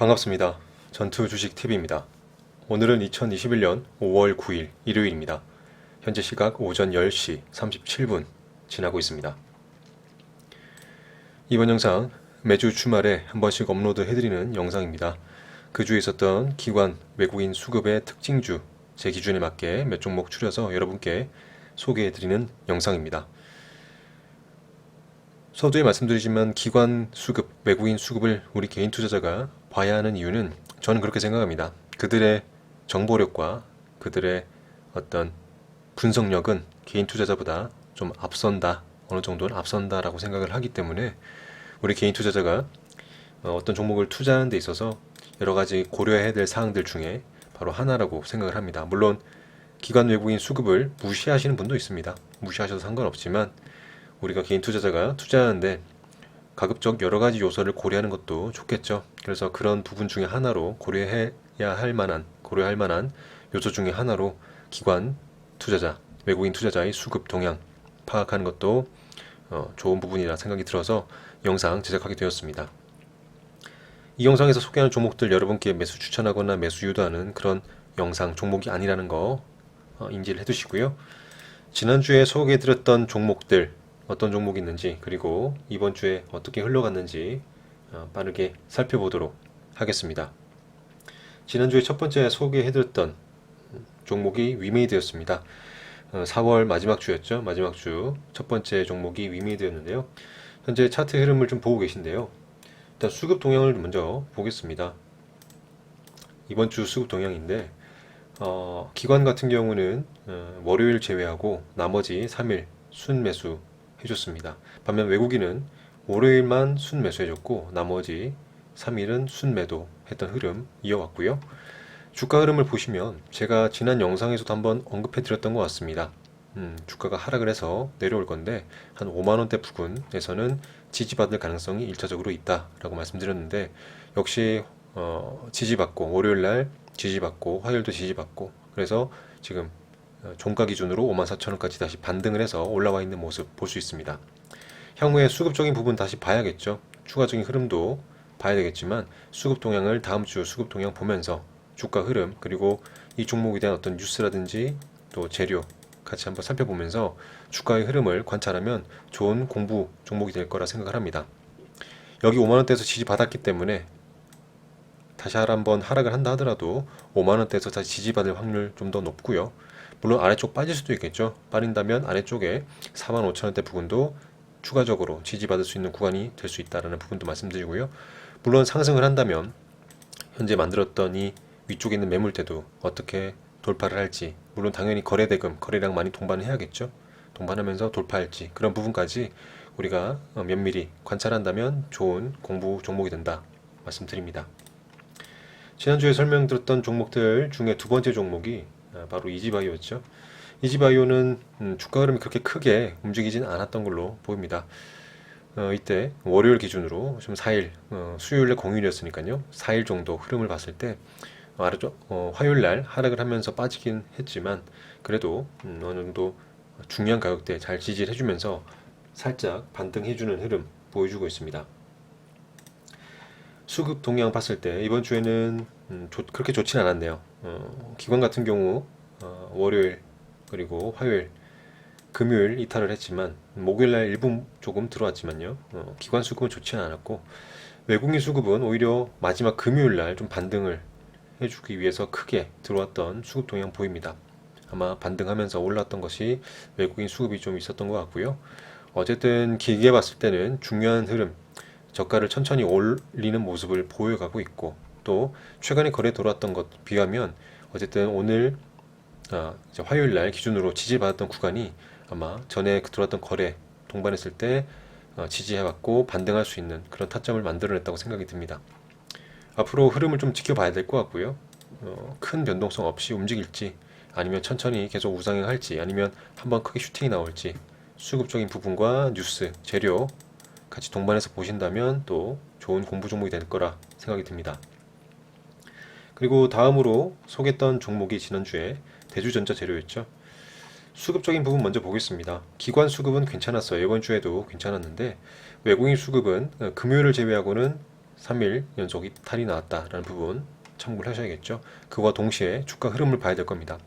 반갑습니다. 전투 주식 TV입니다. 오늘은 2021년 5월 9일 일요일입니다. 현재 시각 오전 10시 37분 지나고 있습니다. 이번 영상 매주 주말에 한 번씩 업로드 해드리는 영상입니다. 그 주에 있었던 기관 외국인 수급의 특징주 제 기준에 맞게 몇 종목 추려서 여러분께 소개해드리는 영상입니다. 서두에 말씀드리지만 기관 수급, 외국인 수급을 우리 개인 투자자가 봐야 하는 이유는 저는 그렇게 생각합니다. 그들의 정보력과 그들의 어떤 분석력은 개인 투자자보다 좀 앞선다, 어느 정도는 앞선다라고 생각을 하기 때문에 우리 개인 투자자가 어떤 종목을 투자하는 데 있어서 여러 가지 고려해야 될 사항들 중에 바로 하나라고 생각을 합니다. 물론 기관 외국인 수급을 무시하시는 분도 있습니다. 무시하셔도 상관없지만 우리가 개인 투자자가 투자하는데 가급적 여러 가지 요소를 고려하는 것도 좋겠죠. 그래서 그런 부분 중에 하나로 고려할 만한 요소 중에 하나로 기관 투자자, 외국인 투자자의 수급 동향 파악하는 것도 좋은 부분이라 생각이 들어서 영상 제작하게 되었습니다. 이 영상에서 소개하는 종목들 여러분께 매수 추천하거나 매수 유도하는 그런 영상 종목이 아니라는 거 인지를 해두시고요. 지난주에 소개해드렸던 종목들 어떤 종목이 있는지 그리고 이번 주에 어떻게 흘러갔는지 빠르게 살펴보도록 하겠습니다. 지난주에 첫 번째 소개해드렸던 종목이 위메이드였습니다. 4월 마지막 주였죠. 마지막 주 첫 번째 종목이 위메이드였는데요. 현재 차트 흐름을 좀 보고 계신데요. 일단 수급 동향을 먼저 보겠습니다. 이번 주 수급 동향인데 기관 같은 경우는 월요일 제외하고 나머지 3일 순매수 해줬습니다. 반면 외국인은 월요일만 순매수 해줬고 나머지 3일은 순매도 했던 흐름 이어왔고요. 주가 흐름을 보시면 제가 지난 영상에서도 한번 언급해 드렸던 것 같습니다. 주가가 하락을 해서 내려올 건데 한 5만원대 부근에서는 지지받을 가능성이 1차적으로 있다라고 말씀드렸는데 역시 지지받고 월요일날 지지받고 화요일도 지지받고 그래서 지금 종가 기준으로 54,000원까지 다시 반등을 해서 올라와 있는 모습 볼 수 있습니다. 향후에 수급적인 부분 다시 봐야겠죠. 추가적인 흐름도 봐야 되겠지만 수급 동향을 다음 주 수급 동향 보면서 주가 흐름 그리고 이 종목에 대한 어떤 뉴스라든지 또 재료 같이 한번 살펴보면서 주가의 흐름을 관찰하면 좋은 공부 종목이 될 거라 생각을 합니다. 여기 5만원대에서 지지받았기 때문에 다시 한번 하락을 한다 하더라도 5만원대에서 다시 지지받을 확률 좀 더 높고요. 물론 아래쪽 빠질 수도 있겠죠. 빠진다면 아래쪽에 45,000원대 부분도 추가적으로 지지받을 수 있는 구간이 될 수 있다는 부분도 말씀드리고요. 물론 상승을 한다면 현재 만들었던 이 위쪽에 있는 매물대도 어떻게 돌파를 할지 물론 당연히 거래대금, 거래량 많이 동반을 해야겠죠. 동반하면서 돌파할지 그런 부분까지 우리가 면밀히 관찰한다면 좋은 공부 종목이 된다 말씀드립니다. 지난주에 설명드렸던 종목들 중에 두 번째 종목이 바로 이지바이오였죠. 이지바이오는 주가 흐름이 그렇게 크게 움직이진 않았던 걸로 보입니다. 이때 월요일 기준으로 좀 4일, 수요일에 공휴일이었으니까요. 4일 정도 흐름을 봤을 때 화요일날 하락을 하면서 빠지긴 했지만 그래도 어느 정도 중요한 가격대에 잘 지지를 해주면서 살짝 반등해주는 흐름 보여주고 있습니다. 수급 동향 봤을 때 이번 주에는 그렇게 좋진 않았네요. 기관 같은 경우 월요일 그리고 화요일 금요일 이탈을 했지만 목요일날 일부 조금 들어왔지만요. 기관 수급은 좋지는 않았고 외국인 수급은 오히려 마지막 금요일날 좀 반등을 해주기 위해서 크게 들어왔던 수급 동향 보입니다. 아마 반등하면서 올랐던 것이 외국인 수급이 좀 있었던 것 같고요. 어쨌든 길게 봤을 때는 중요한 흐름 저가를 천천히 올리는 모습을 보여가고 있고 또 최근에 거래 들어왔던 것 비하면 어쨌든 오늘 이제 화요일날 기준으로 지지받았던 구간이 아마 전에 들어왔던 거래 동반했을 때 지지해왔고 반등할 수 있는 그런 타점을 만들어냈다고 생각이 듭니다. 앞으로 흐름을 좀 지켜봐야 될 것 같고요. 큰 변동성 없이 움직일지 아니면 천천히 계속 우상향할지 아니면 한번 크게 슈팅이 나올지 수급적인 부분과 뉴스, 재료 같이 동반해서 보신다면 또 좋은 공부 종목이 될 거라 생각이 듭니다. 그리고 다음으로 소개했던 종목이 지난주에 대주전자 재료였죠. 수급적인 부분 먼저 보겠습니다. 기관 수급은 괜찮았어요. 이번 주에도 괜찮았는데 외국인 수급은 금요일을 제외하고는 3일 연속 이탈이 나왔다라는 부분 참고를 하셔야겠죠. 그와 동시에 주가 흐름을 봐야 될 겁니다.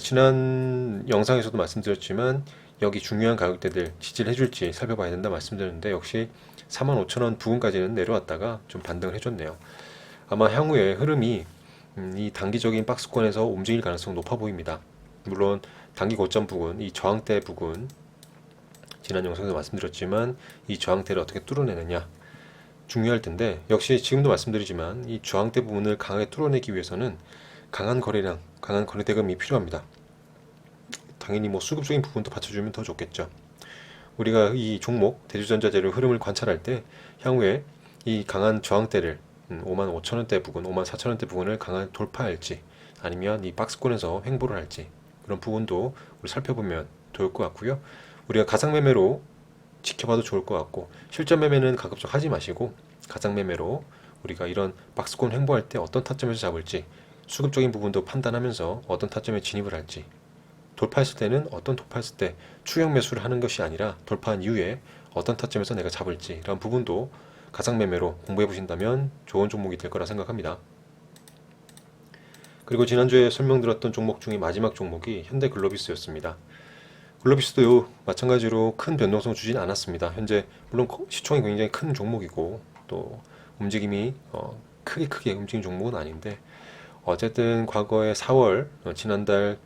지난 영상에서도 말씀드렸지만 여기 중요한 가격대들 지지를 해줄지 살펴봐야 된다 말씀드렸는데 역시 45,000원 부근까지는 내려왔다가 좀 반등을 해줬네요. 아마 향후에 흐름이 이 단기적인 박스권에서 움직일 가능성이 높아 보입니다. 물론 단기 고점 부근, 이 저항대 부근 지난 영상에서 말씀드렸지만 이 저항대를 어떻게 뚫어내느냐 중요할 텐데 역시 지금도 말씀드리지만 이 저항대 부분을 강하게 뚫어내기 위해서는 강한 거래량, 강한 거래 대금이 필요합니다. 당연히 뭐 수급적인 부분도 받쳐주면 더 좋겠죠. 우리가 이 종목 대주전자재료 흐름을 관찰할 때 향후에 이 강한 저항대를 55,000원대 부근, 54,000원대 부근을 강하게 돌파할지 아니면 이 박스권에서 횡보를 할지 그런 부분도 우리 살펴보면 좋을 것 같고요. 우리가 가상매매로 지켜봐도 좋을 것 같고 실전 매매는 가급적 하지 마시고 가상매매로 우리가 이런 박스권 횡보할 때 어떤 타점에서 잡을지 수급적인 부분도 판단하면서 어떤 타점에 진입을 할지 돌파했을 때는 어떤 돌파했을 때 추격 매수를 하는 것이 아니라 돌파한 이후에 어떤 타점에서 내가 잡을지 이런 부분도 가상매매로 공부해 보신다면 좋은 종목이 될 거라 생각합니다. 그리고 지난주에 설명드렸던 종목 중에 마지막 종목이 현대글로비스였습니다. 글로비스도 마찬가지로 큰 변동성 주진 않았습니다. 현재 물론 시총이 굉장히 큰 종목이고 또 움직임이 크게 움직인 종목은 아닌데 어쨌든 과거에 4월 지난달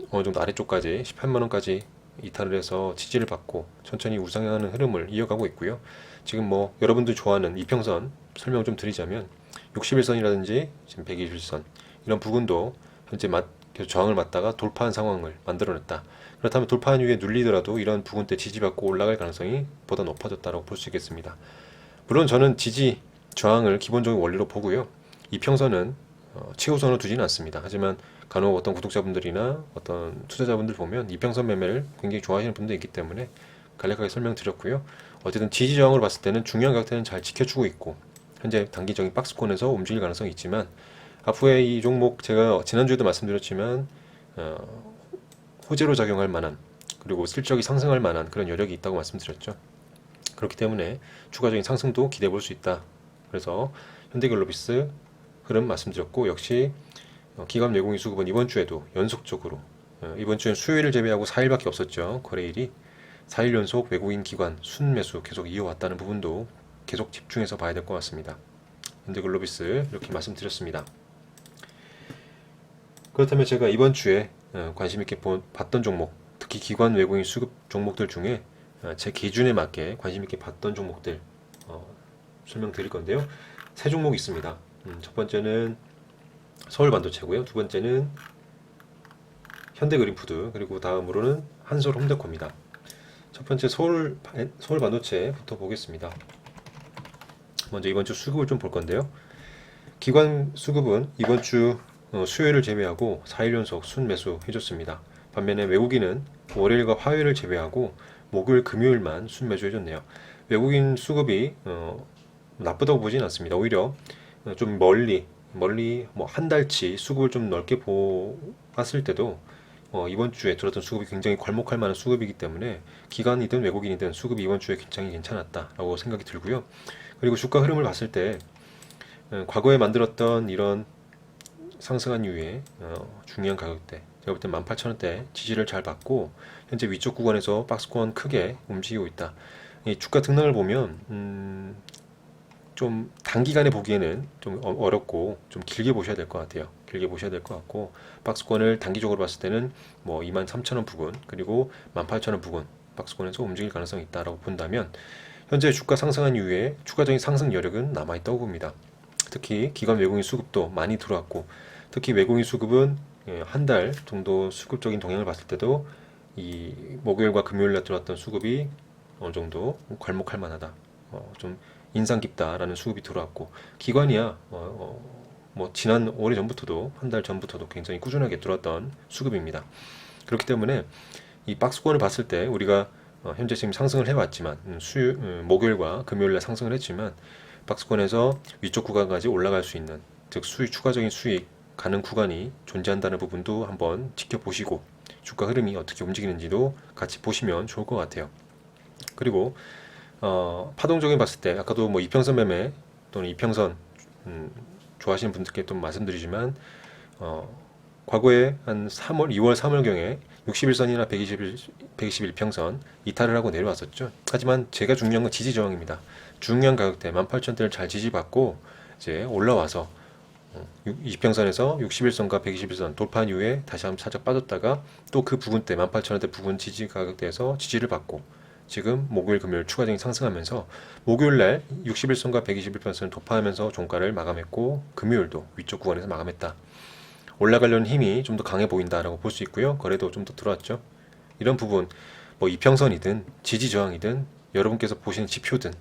어느 정도 아래쪽까지 18만원까지 이탈을 해서 지지를 받고 천천히 우상향하는 흐름을 이어가고 있고요. 지금 뭐 여러분들 좋아하는 이평선 설명 좀 드리자면 61선이라든지 지금 121선 이런 부분도 현재 계속 저항을 맞다가 돌파한 상황을 만들어냈다. 그렇다면 돌파한 이후에 눌리더라도 이런 부분대 지지받고 올라갈 가능성이 보다 높아졌다고 볼 수 있겠습니다. 물론 저는 지지 저항을 기본적인 원리로 보고요. 이평선은 최우선으로 두지는 않습니다. 하지만 간혹 어떤 구독자분들이나 어떤 투자자분들 보면 이평선 매매를 굉장히 좋아하시는 분들이 있기 때문에 간략하게 설명드렸고요. 어쨌든 지지 저항으로 봤을 때는 중요한 가격대는 잘 지켜주고 있고 현재 단기적인 박스권에서 움직일 가능성이 있지만 앞으로의 이 종목 제가 지난주에도 말씀드렸지만 호재로 작용할 만한 그리고 실적이 상승할 만한 그런 여력이 있다고 말씀드렸죠. 그렇기 때문에 추가적인 상승도 기대해 볼 수 있다. 그래서 현대글로비스 흐름 말씀드렸고 역시 기관 외국인 수급은 이번 주에도 연속적으로 이번 주엔 수요일을 제외하고 4일밖에 없었죠. 거래일이 4일 연속 외국인 기관 순매수 계속 이어왔다는 부분도 계속 집중해서 봐야 될 것 같습니다. 현대글로비스 이렇게 말씀드렸습니다. 그렇다면 제가 이번 주에 관심 있게 봤던 종목, 특히 기관 외국인 수급 종목들 중에 제 기준에 맞게 관심 있게 봤던 종목들 설명드릴 건데요. 세 종목이 있습니다. 첫 번째는 서울반도체고요. 두 번째는 현대그린푸드 그리고 다음으로는 한솔홈데코입니다. 첫 번째 서울반도체부터 보겠습니다. 먼저 이번 주 수급을 좀 볼 건데요. 기관 수급은 이번 주 수요일을 제외하고 4일 연속 순매수 해줬습니다. 반면에 외국인은 월요일과 화요일을 제외하고 목요일, 금요일만 순매수 해줬네요. 외국인 수급이 나쁘다고 보진 않습니다. 오히려 좀 멀리 뭐 한 달치 수급을 좀 넓게 보았을 때도 이번 주에 들었던 수급이 굉장히 괄목할 만한 수급이기 때문에 기관이든 외국인이든 수급이 이번 주에 굉장히 괜찮았다라고 생각이 들고요. 그리고 주가 흐름을 봤을 때 과거에 만들었던 이런 상승한 이후에 중요한 가격대 제가 볼 때 18,000원대 지지를 잘 받고 현재 위쪽 구간에서 박스권 크게 움직이고 있다. 이 주가 등락을 보면 좀 단기간에 보기에는 좀 어렵고 좀 길게 보셔야 될 것 같아요. 길게 보셔야 될 것 같고 박스권을 단기적으로 봤을 때는 뭐 23,000원 부근 그리고 18,000원 부근 박스권에서 움직일 가능성이 있다라고 본다면 현재 주가 상승한 이후에 추가적인 상승 여력은 남아있다고 봅니다. 특히 기관 외국인 수급도 많이 들어왔고 특히 외국인 수급은 한 달 정도 수급적인 동향을 봤을 때도 이 목요일과 금요일에 들어왔던 수급이 어느 정도 괄목할 만하다. 좀 인상 깊다라는 수급이 들어왔고 기관이야 뭐 지난 오래전부터도 한 달 전부터도 굉장히 꾸준하게 들어왔던 수급입니다. 그렇기 때문에 이 박스권을 봤을 때 우리가 현재 지금 상승을 해왔지만 목요일과 금요일에 상승을 했지만 박스권에서 위쪽 구간까지 올라갈 수 있는 즉 추가적인 수익 가는 구간이 존재한다는 부분도 한번 지켜보시고 주가 흐름이 어떻게 움직이는지도 같이 보시면 좋을 것 같아요. 그리고 파동적인 봤을 때 아까도 뭐 이평선 매매 또는 이평선 좋아하시는 분들께 또 말씀드리지만 과거에 한 3월, 2월, 3월경에 61선이나 121평선 이탈을 하고 내려왔었죠. 하지만 제가 중요한 건 지지 저항입니다. 중요한 가격대 18,000대를 잘 지지받고 이제 올라와서 이평선에서 61선과 121선 돌파 이후에 다시 한번 살짝 빠졌다가 또 그 부분대 18,000원대 부분 지지 가격대에서 지지를 받고 지금 목요일 금요일 추가적인 상승하면서 목요일날 61선과 121선을 돌파하면서 종가를 마감했고 금요일도 위쪽 구간에서 마감했다. 올라가려는 힘이 좀 더 강해 보인다라고 볼 수 있고요. 거래도 좀 더 들어왔죠. 이런 부분 뭐 이평선이든 지지 저항이든 여러분께서 보시는 지표든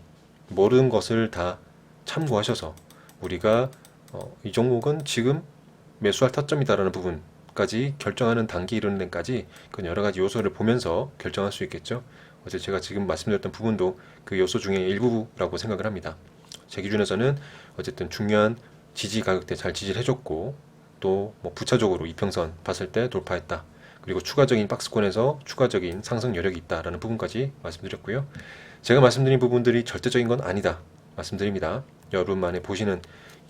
모든 것을 다 참고하셔서 우리가 이 종목은 지금 매수할 타점이다라는 부분까지 결정하는 단계에 이르는 데까지 그 여러 가지 요소를 보면서 결정할 수 있겠죠. 어제 제가 지금 말씀드렸던 부분도 그 요소 중에 일부라고 생각을 합니다. 제 기준에서는 어쨌든 중요한 지지 가격대 잘 지지를 해줬고 또 뭐 부차적으로 이평선 봤을 때 돌파했다. 그리고 추가적인 박스권에서 추가적인 상승 여력이 있다라는 부분까지 말씀드렸고요. 제가 말씀드린 부분들이 절대적인 건 아니다 말씀드립니다. 여러분만의 보시는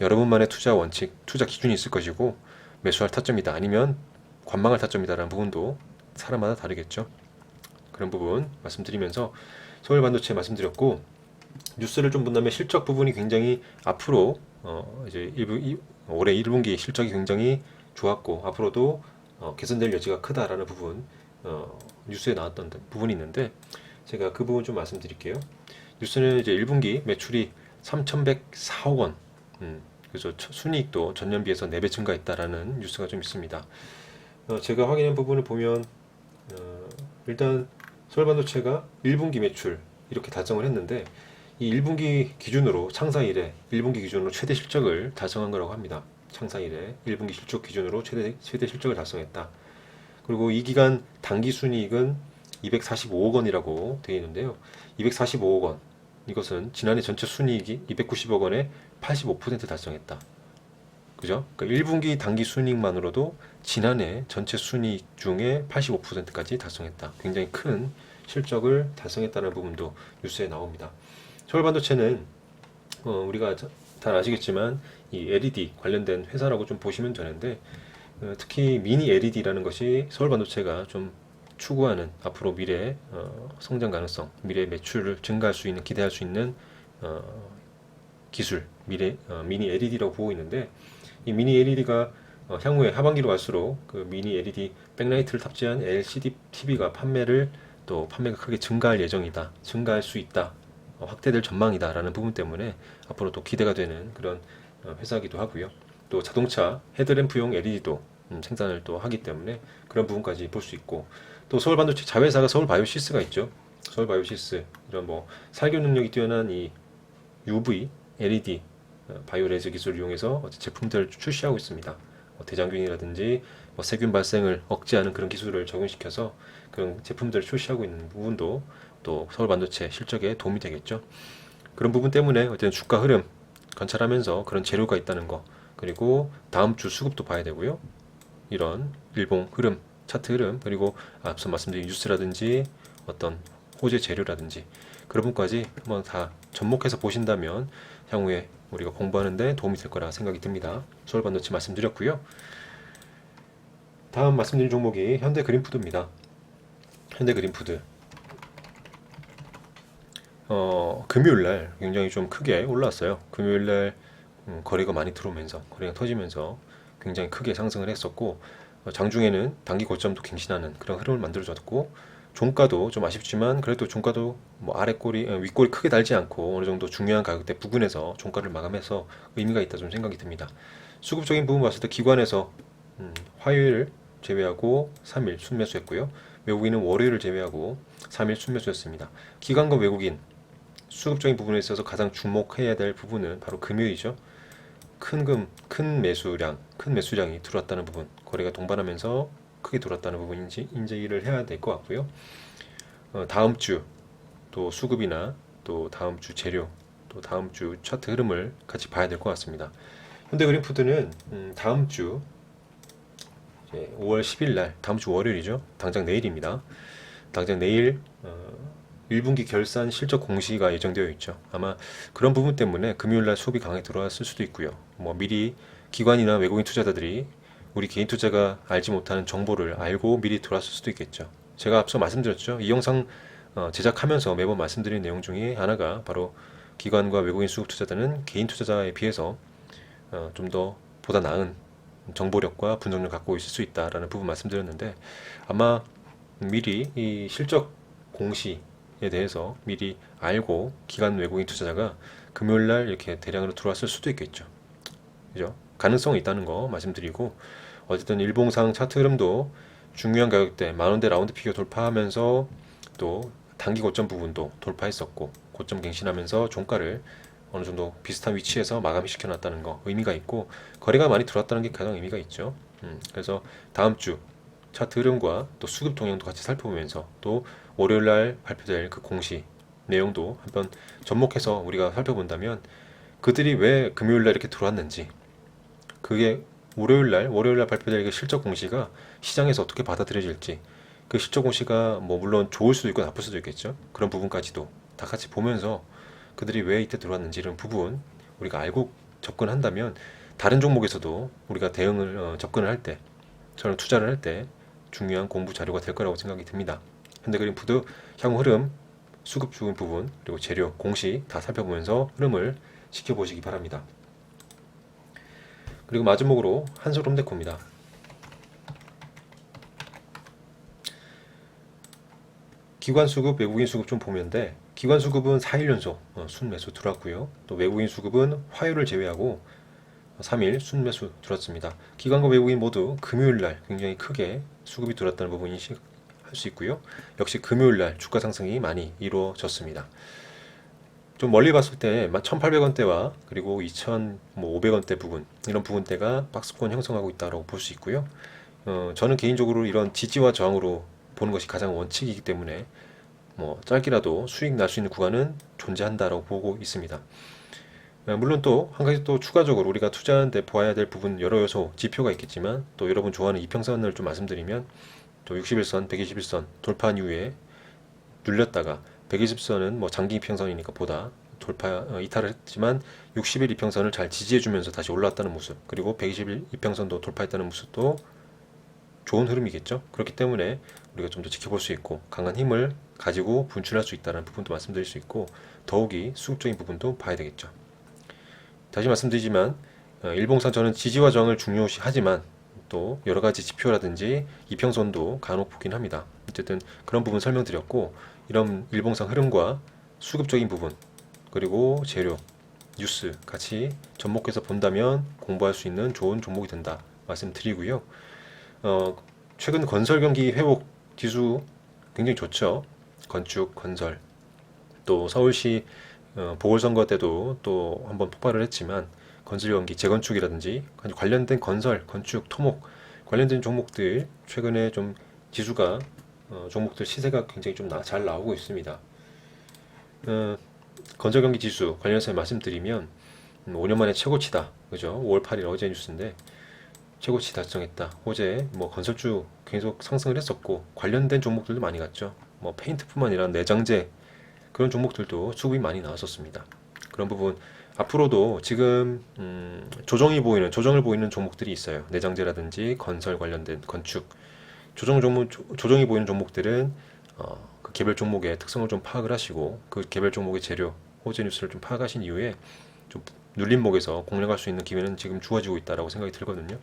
여러분만의 투자 원칙, 투자 기준이 있을 것이고 매수할 타점이다 아니면 관망할 타점이다라는 부분도 사람마다 다르겠죠. 그런 부분 말씀드리면서 서울 반도체 말씀드렸고 뉴스를 좀 본다면 실적 부분이 굉장히 앞으로 이제 올해 1분기 실적이 굉장히 좋았고 앞으로도 개선될 여지가 크다라는 부분 뉴스에 나왔던 부분이 있는데 제가 그 부분 좀 말씀드릴게요. 뉴스는 이제 1분기 매출이 3,104억 원, 그래서 순이익도 전년 비해서 4배 증가했다라는 뉴스가 좀 있습니다. 제가 확인한 부분을 보면 일단 서울반도체가 1분기 매출 이렇게 달성을 했는데 이 1분기 기준으로 창사 이래 1분기 기준으로 최대 실적을 달성한 거라고 합니다. 창사 이래 1분기 실적 기준으로 최대 실적을 달성했다. 그리고 이 기간 당기 순이익은 245억 원이라고 되어 있는데요. 245억 원 이것은 지난해 전체 순이익이 290억 원에 85% 달성했다. 그죠? 그러니까 1분기 당기 순이익만으로도 지난해 전체 순이익 중에 85%까지 달성했다. 굉장히 큰 실적을 달성했다는 부분도 뉴스에 나옵니다. 서울반도체는 우리가 다 아시겠지만 이 LED 관련된 회사라고 좀 보시면 되는데 특히 미니 LED라는 것이 서울반도체가 좀 추구하는 앞으로 미래 성장 가능성, 미래 매출을 증가할 수 있는 기대할 수 있는 기술 미니 LED라고 보고 있는데 이 미니 LED가 향후에 하반기로 갈수록 그 미니 LED 백라이트를 탑재한 LCD TV가 판매가 크게 증가할 예정이다, 증가할 수 있다, 확대될 전망이다라는 부분 때문에 앞으로 또 기대가 되는 그런 회사이기도 하고요. 또 자동차 헤드램프용 LED도 생산을 또 하기 때문에 그런 부분까지 볼 수 있고 또 서울반도체 자회사가 서울바이오시스가 있죠. 서울바이오시스 이런 뭐 살균 능력이 뛰어난 이 UV, LED, 바이오레즈 기술을 이용해서 제품들을 출시하고 있습니다. 대장균이라든지 세균 발생을 억제하는 그런 기술을 적용시켜서 그런 제품들을 출시하고 있는 부분도 또 서울반도체 실적에 도움이 되겠죠. 그런 부분 때문에 어쨌든 주가 흐름 관찰하면서 그런 재료가 있다는 거 그리고 다음 주 수급도 봐야 되고요. 이런 일봉 흐름, 차트 흐름 그리고 앞서 말씀드린 뉴스라든지 어떤 호재 재료라든지 그런 부분까지 한번 다 접목해서 보신다면 향후에 우리가 공부하는데 도움이 될 거라 생각이 듭니다. 서울반도체 말씀드렸고요. 다음 말씀드린 종목이 현대그린푸드입니다. 현대그린푸드 금요일날 굉장히 좀 크게 올랐어요. 금요일날 거래가 많이 들어오면서 거래가 터지면서 굉장히 크게 상승을 했었고 장중에는 단기 고점도 갱신하는 그런 흐름을 만들어줬고 종가도 좀 아쉽지만 그래도 종가도 뭐 윗꼬리 크게 달지 않고 어느 정도 중요한 가격대 부근에서 종가를 마감해서 의미가 있다 좀 생각이 듭니다. 수급적인 부분 봤을 때 기관에서 화요일 제외하고 3일 순매수했고요. 외국인은 월요일을 제외하고 3일 순매수했습니다. 기관과 외국인 수급적인 부분에 있어서 가장 주목해야 될 부분은 바로 금요일이죠. 큰 매수량이 들어왔다는 부분, 거래가 동반하면서 크게 들어왔다는 부분인지 인지를 해야 될 것 같고요. 다음 주 또 수급이나 또 다음 주 재료, 또 다음 주 차트 흐름을 같이 봐야 될 것 같습니다. 현대그린푸드는 다음 주 5월 10일 날, 다음 주 월요일이죠. 당장 내일입니다. 당장 내일 1분기 결산 실적 공시가 예정되어 있죠. 아마 그런 부분 때문에 금요일날 수급이 강하게 들어왔을 수도 있고요. 뭐 미리 기관이나 외국인 투자자들이 우리 개인 투자가 알지 못하는 정보를 알고 미리 들어왔을 수도 있겠죠. 제가 앞서 말씀드렸죠. 이 영상 제작하면서 매번 말씀드린 내용 중에 하나가 바로 기관과 외국인 수급 투자자는 개인 투자자에 비해서 좀 더 보다 나은 정보력과 분석력을 갖고 있을 수 있다라는 부분 말씀드렸는데, 아마 미리 이 실적 공시에 대해서 미리 알고 기관 외국인 투자자가 금요일날 이렇게 대량으로 들어왔을 수도 있겠죠. 그죠? 가능성이 있다는 거 말씀드리고, 어쨌든 일봉상 차트 흐름도 중요한 가격대 10,000원대 라운드 피겨 돌파하면서 또 단기 고점 부분도 돌파했었고, 고점 갱신하면서 종가를 어느 정도 비슷한 위치에서 마감시켜 놨다는 거 의미가 있고, 거래가 많이 들어왔다는 게 가장 의미가 있죠. 그래서 다음 주 차트 흐름과 또 수급 동향도 같이 살펴보면서, 또 월요일날 발표될 그 공시 내용도 한번 접목해서 우리가 살펴본다면, 그들이 왜 금요일날 이렇게 들어왔는지, 그게 월요일날 발표될 그 실적 공시가 시장에서 어떻게 받아들여질지, 그 실적 공시가 뭐 물론 좋을 수도 있고 나쁠 수도 있겠죠. 그런 부분까지도 다 같이 보면서 그들이 왜 이때 들어왔는지 이런 부분 우리가 알고 접근한다면, 다른 종목에서도 우리가 대응을 접근을 할 때, 저는 투자를 할 때 중요한 공부 자료가 될 거라고 생각이 듭니다. 현대그린푸드 향후 흐름, 수급 주은 부분, 그리고 재료, 공시 다 살펴보면서 흐름을 지켜보시기 바랍니다. 그리고 마지막으로 한솔홈데코입니다. 기관 수급, 외국인 수급 좀 보면 돼. 기관 수급은 4일 연속 순매수 들어왔고요. 또 외국인 수급은 화요일을 제외하고 3일 순매수 들었습니다. 기관과 외국인 모두 금요일날 굉장히 크게 수급이 들어왔다는 부분 인식할 수 있고요. 역시 금요일날 주가 상승이 많이 이루어졌습니다. 좀 멀리 봤을 때 1,800원대와 그리고 2,500원대 부분, 이런 부분대가 박스권 형성하고 있다고 볼 수 있고요. 저는 개인적으로 이런 지지와 저항으로 보는 것이 가장 원칙이기 때문에 뭐 짧게라도 수익 날 수 있는 구간은 존재한다라고 보고 있습니다. 물론 또 한 가지 또 추가적으로 우리가 투자하는데 보아야 될 부분, 여러 요소 지표가 있겠지만, 또 여러분 좋아하는 이평선을 좀 말씀드리면, 또 61선, 121선 돌파한 이후에 눌렸다가 120선은 뭐 장기 이평선이니까 보다 이탈을 했지만 60일 이평선을 잘 지지해주면서 다시 올라왔다는 모습, 그리고 120일 이평선도 돌파했다는 모습도 좋은 흐름이겠죠. 그렇기 때문에 우리가 좀 더 지켜볼 수 있고 강한 힘을 가지고 분출할 수 있다는 부분도 말씀드릴 수 있고, 더욱이 수급적인 부분도 봐야 되겠죠. 다시 말씀드리지만 일봉상 저는 지지와 저항을 중요시하지만 또 여러 가지 지표라든지 이평선도 간혹 보긴 합니다. 어쨌든 그런 부분 설명드렸고, 이런 일봉상 흐름과 수급적인 부분, 그리고 재료, 뉴스 같이 접목해서 본다면 공부할 수 있는 좋은 종목이 된다 말씀드리고요. 최근 건설 경기 회복 지수 굉장히 좋죠. 건축, 건설, 또 서울시 보궐선거 때도 또 한번 폭발을 했지만, 건설 경기, 재건축이라든지 관련된 건설, 건축, 토목 관련된 종목들 최근에 좀 지수가 종목들 시세가 굉장히 좀 잘 나오고 있습니다. 건설 경기 지수 관련해서 말씀드리면 5년 만에 최고치다, 그죠? 5월 8일 어제 뉴스인데 최고치 달성했다. 어제 뭐 건설주 계속 상승을 했었고, 관련된 종목들도 많이 갔죠. 뭐 페인트뿐만 아니라 내장재, 그런 종목들도 수급이 많이 나왔었습니다. 그런 부분 앞으로도 지금 조정을 보이는 종목들이 있어요. 내장재라든지 건설 관련된 건축 조정이 보이는 종목들은 그 개별 종목의 특성을 좀 파악을 하시고, 그 개별 종목의 재료, 호재 뉴스를 좀 파악하신 이후에 좀 눌림목에서 공략할 수 있는 기회는 지금 주어지고 있다라고 생각이 들거든요.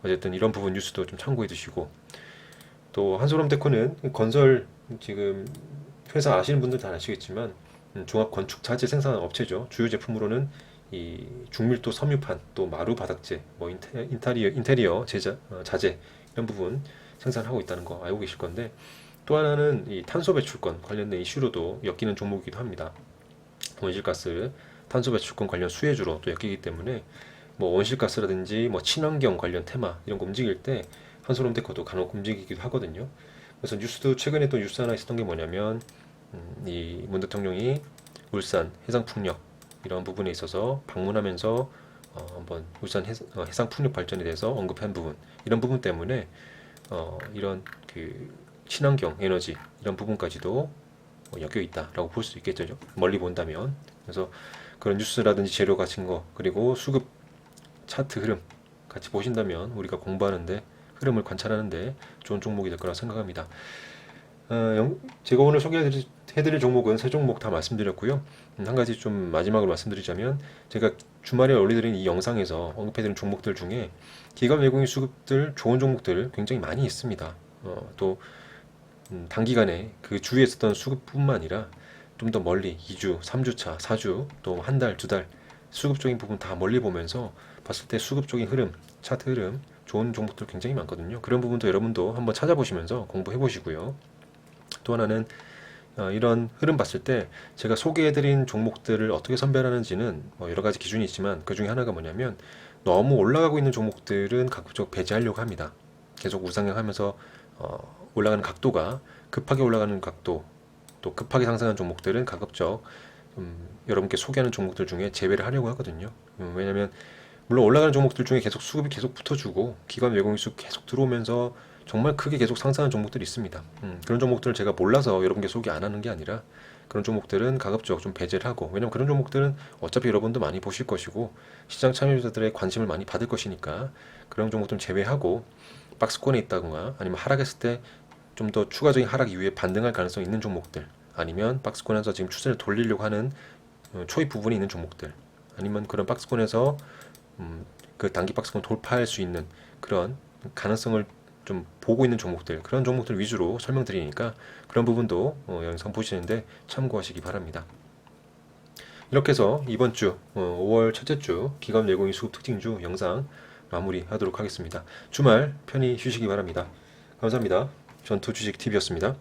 어쨌든 이런 부분 뉴스도 좀 참고해 두시고, 또 한솔홈데코는 건설 지금 회사 아시는 분들 다 아시겠지만 종합 건축 자재 생산 업체죠. 주요 제품으로는 이 중밀도 섬유판, 또 마루 바닥재, 뭐 인테리어 자재 이런 부분 생산하고 있다는 거 알고 계실 건데, 또 하나는 이 탄소 배출권 관련된 이슈로도 엮이는 종목이기도 합니다. 온실가스, 탄소 배출권 관련 수혜주로 또 엮이기 때문에 뭐 온실가스라든지 뭐 친환경 관련 테마 이런 거 움직일 때 한솔홈데코도 간혹 움직이기도 하거든요. 그래서 뉴스도 최근에 또 뉴스 하나 있었던 게 뭐냐면, 이 문 대통령이 울산 해상풍력 이런 부분에 있어서 방문하면서 한번 울산 해상풍력 발전에 대해서 언급한 부분, 이런 부분 때문에 이런 그 친환경 에너지 이런 부분까지도 엮여 있다라고 볼 수 있겠죠. 멀리 본다면. 그래서 그런 뉴스라든지 재료 같은 거, 그리고 수급 차트 흐름 같이 보신다면 우리가 공부하는데, 흐름을 관찰하는데 좋은 종목이 될 거라 생각합니다. 제가 오늘 소개해드릴 종목은 세 종목 다 말씀드렸고요. 한 가지 좀 마지막으로 말씀드리자면, 제가 주말에 올려드린 이 영상에서 언급해드린 종목들 중에 기관 외국인 수급들 좋은 종목들 굉장히 많이 있습니다. 또 단기간에 그 주위에 있었던 수급뿐만 아니라 좀 더 멀리 2주, 3주차, 4주, 또 한 달, 두 달 수급적인 부분 다 멀리 보면서 봤을 때 수급적인 흐름, 차트 흐름 좋은 종목들 굉장히 많거든요. 그런 부분도 여러분도 한번 찾아보시면서 공부해 보시고요. 또 하나는 이런 흐름 봤을 때 제가 소개해드린 종목들을 어떻게 선별하는지는 여러 가지 기준이 있지만, 그 중에 하나가 뭐냐면, 너무 올라가고 있는 종목들은 가급적 배제하려고 합니다. 계속 우상향 하면서 올라가는 각도가 급하게 올라가는 각도, 또 급하게 상승하는 종목들은 가급적 여러분께 소개하는 종목들 중에 제외를 하려고 하거든요. 왜냐면 물론 올라가는 종목들 중에 계속 수급이 계속 붙어주고 기관 외국인 수급 계속 들어오면서 정말 크게 계속 상승하는 종목들이 있습니다. 그런 종목들을 제가 몰라서 여러분께 소개 안 하는 게 아니라, 그런 종목들은 가급적 좀 배제를 하고, 왜냐면 그런 종목들은 어차피 여러분도 많이 보실 것이고 시장 참여자들의 관심을 많이 받을 것이니까, 그런 종목들은 제외하고 박스권에 있다거나 아니면 하락했을 때 좀 더 추가적인 하락 이후에 반등할 가능성이 있는 종목들, 아니면 박스권에서 지금 추세를 돌리려고 하는 초입 부분이 있는 종목들, 아니면 그런 박스권에서 그 단기 박스권 돌파할 수 있는 그런 가능성을 좀 보고 있는 종목들, 그런 종목들 위주로 설명드리니까 그런 부분도 영상 보시는데 참고하시기 바랍니다. 이렇게 해서 이번 주 5월 첫째 주 기관 외국인 수급 특징주 영상 마무리하도록 하겠습니다. 주말 편히 쉬시기 바랍니다. 감사합니다. 전투주식TV였습니다.